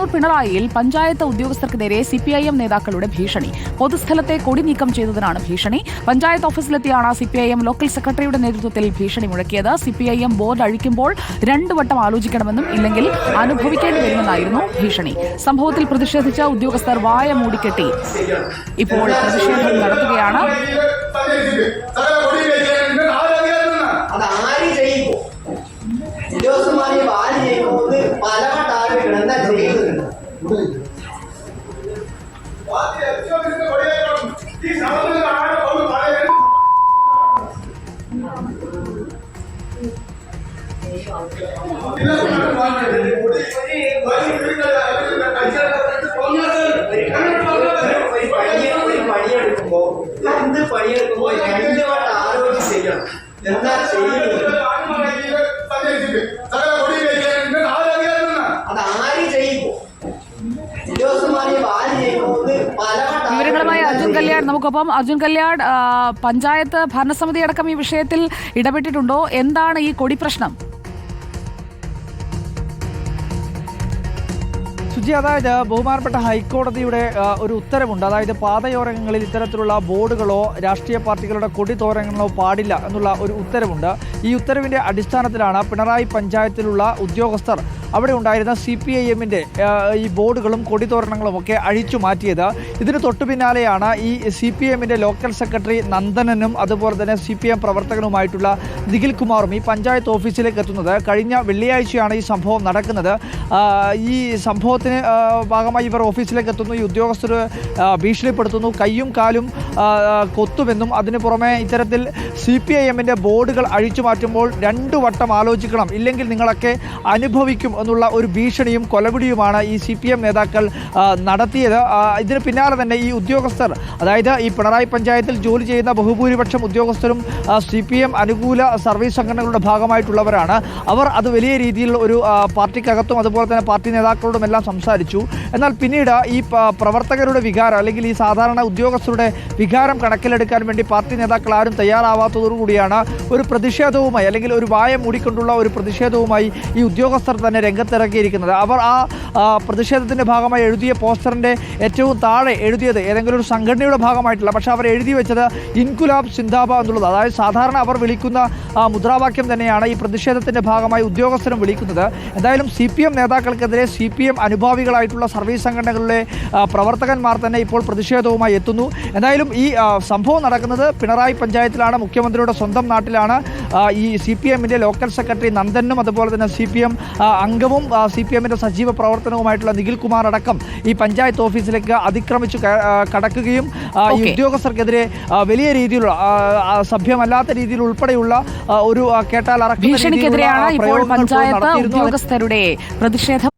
കണ്ണൂർ പിണറായിയിൽ പഞ്ചായത്ത് ഉദ്യോഗസ്ഥർക്ക് നേരെ സിപിഐഎം നേതാക്കളുടെ ഭീഷണി. പൊതുസ്ഥലത്തെ കൊടി നീക്കം ചെയ്തതിനാണ് ഭീഷണി. പഞ്ചായത്ത് ഓഫീസിലെത്തിയാണ് സിപിഐഎം ലോക്കൽ സെക്രട്ടറിയുടെ നേതൃത്വത്തിൽ ഭീഷണി മുഴക്കിയത്. സിപിഐഎം ബോർഡ് അഴിക്കുമ്പോൾ 2 വട്ടം ആലോചിക്കണമെന്നും ഇല്ലെങ്കിൽ അനുഭവിക്കേണ്ടി വരുമെന്നായിരുന്നു ഭീഷണി. സംഭവത്തിൽ പ്രതിഷേധിച്ച ഉദ്യോഗസ്ഥർ വായ മൂടിക്കെട്ടി ഇപ്പോൾ പ്രതിഷേധം നടത്തുകയാണ്. വിവരങ്ങളുമായി അർജുൻ കല്യാൺ നമുക്കൊപ്പം. അർജുൻ കല്യാൺ, പഞ്ചായത്ത് ഭരണസമിതി അടക്കം ഈ വിഷയത്തിൽ ഇടപെട്ടിട്ടുണ്ടോ? എന്താണ് ഈ കൊടി പ്രശ്നം? സുജി, അതായത് ബഹുമാനപ്പെട്ട ഹൈക്കോടതിയുടെ ഒരു ഉത്തരവുണ്ട്. അതായത് പാതയോരങ്ങളിൽ ഇത്തരത്തിലുള്ള ബോർഡുകളോ രാഷ്ട്രീയ പാർട്ടികളുടെ കൊടി തോരണങ്ങളോ പാടില്ല എന്നുള്ള ഒരു ഉത്തരവുണ്ട്. ഈ ഉത്തരവിൻ്റെ അടിസ്ഥാനത്തിലാണ് പിണറായി പഞ്ചായത്തിലുള്ള ഉദ്യോഗസ്ഥർ അവിടെ ഉണ്ടായിരുന്ന CPIM-ന്റെ ഈ ബോർഡുകളും കൊടിതോരണങ്ങളും ഒക്കെ അഴിച്ചു മാറ്റിയത്. ഇതിന് തൊട്ടു പിന്നാലെയാണ് ഈ CPM-ന്റെ ലോക്കൽ സെക്രട്ടറി നന്ദനനും അതുപോലെ തന്നെ CPM പ്രവർത്തകനുമായിട്ടുള്ള നിഖിൽ കുമാറും ഈ പഞ്ചായത്ത് ഓഫീസിലേക്ക് എത്തുന്നത്. കഴിഞ്ഞ വെള്ളിയാഴ്ചയാണ് ഈ സംഭവം നടക്കുന്നത്. ഈ സംഭവത്തിന് ഭാഗമായി ഇവർ ഓഫീസിലേക്ക് എത്തുന്നു. ഈ ഉദ്യോഗസ്ഥർ ഭീഷണിപ്പെടുത്തുന്നു, കയ്യും കാലും കൊത്തുമെന്നും അതിന് പുറമെ ഇത്തരത്തിൽ CPIM-ന്റെ ബോർഡുകൾ അഴിച്ചു മാറ്റുമ്പോൾ 2 വട്ടം ആലോചിക്കണം, ഇല്ലെങ്കിൽ നിങ്ങളൊക്കെ അനുഭവിക്കും എന്നുള്ള ഒരു ഭീഷണിയും കൊലവിളിയുമാണ് ഈ CPM നേതാക്കൾ നടത്തിയത്. ഇതിന് പിന്നാലെ തന്നെ ഈ ഉദ്യോഗസ്ഥർ, അതായത് ഈ പിണറായി പഞ്ചായത്തിൽ ജോലി ചെയ്യുന്ന ബഹുഭൂരിപക്ഷം ഉദ്യോഗസ്ഥരും CPM അനുകൂല സർവീസ് സംഘടനകളുടെ ഭാഗമായിട്ടുള്ളവരാണ്. അവർ അത് വലിയ രീതിയിൽ ഒരു പാർട്ടിക്കകത്തും അതുപോലെ തന്നെ പാർട്ടി നേതാക്കളോടും എല്ലാം സംസാരിച്ചു. എന്നാൽ പിന്നീട് ഈ പ്രവർത്തകരുടെ വികാരം അല്ലെങ്കിൽ ഈ സാധാരണ ഉദ്യോഗസ്ഥരുടെ വികാരം കണക്കിലെടുക്കാൻ വേണ്ടി പാർട്ടി നേതാക്കൾ ആരും തയ്യാറാവാത്തതോടുകൂടിയാണ് ഒരു പ്രതിഷേധവുമായി അല്ലെങ്കിൽ ഒരു വായ മൂടിക്കൊണ്ടുള്ള ഒരു പ്രതിഷേധവുമായി ഈ ഉദ്യോഗസ്ഥർ തന്നെ രംഗത്തിറക്കിയിരിക്കുന്നത്. അവർ ആ പ്രതിഷേധത്തിൻ്റെ ഭാഗമായി എഴുതിയ പോസ്റ്ററിൻ്റെ ഏറ്റവും താഴെ എഴുതിയത് ഏതെങ്കിലും ഒരു സംഘടനയുടെ ഭാഗമായിട്ടില്ല, പക്ഷേ അവർ എഴുതി വെച്ചത് ഇൻകുലാബ് സിന്ദാബ എന്നുള്ളത്. അതായത് സാധാരണ അവർ വിളിക്കുന്ന മുദ്രാവാക്യം തന്നെയാണ് ഈ പ്രതിഷേധത്തിൻ്റെ ഭാഗമായി ഉദ്യോഗസ്ഥരും വിളിക്കുന്നത്. എന്തായാലും CPM നേതാക്കൾക്കെതിരെ CPM അനുഭാവികളായിട്ടുള്ള സർവീസ് സംഘടനകളിലെ പ്രവർത്തകന്മാർ തന്നെ ഇപ്പോൾ പ്രതിഷേധവുമായി എത്തുന്നു. എന്തായാലും ഈ സംഭവം നടക്കുന്നത് പിണറായി പഞ്ചായത്തിലാണ്, മുഖ്യമന്ത്രിയുടെ സ്വന്തം നാട്ടിലാണ്. ഈ CPM-ന്റെ ലോക്കൽ സെക്രട്ടറി നന്ദനും അതുപോലെ തന്നെ CPM അംഗവും CPM-ന്റെ സജീവ പ്രവർത്തനവുമായിട്ടുള്ള നിഖിൽ കുമാർ അടക്കം ഈ പഞ്ചായത്ത് ഓഫീസിലേക്ക് അതിക്രമിച്ചു കടക്കുകയും ഈ ഉദ്യോഗസ്ഥർക്കെതിരെ വലിയ രീതിയിലുള്ള സഭ്യമല്ലാത്ത രീതിയിൽ ഉൾപ്പെടെയുള്ള ഒരു കേട്ടാൽ ഭീഷണിക്കെതിരെയാണ് ഇപ്പോൾ പഞ്ചായത്ത് ഉദ്യോഗസ്ഥരുടെ പ്രതിഷേധം.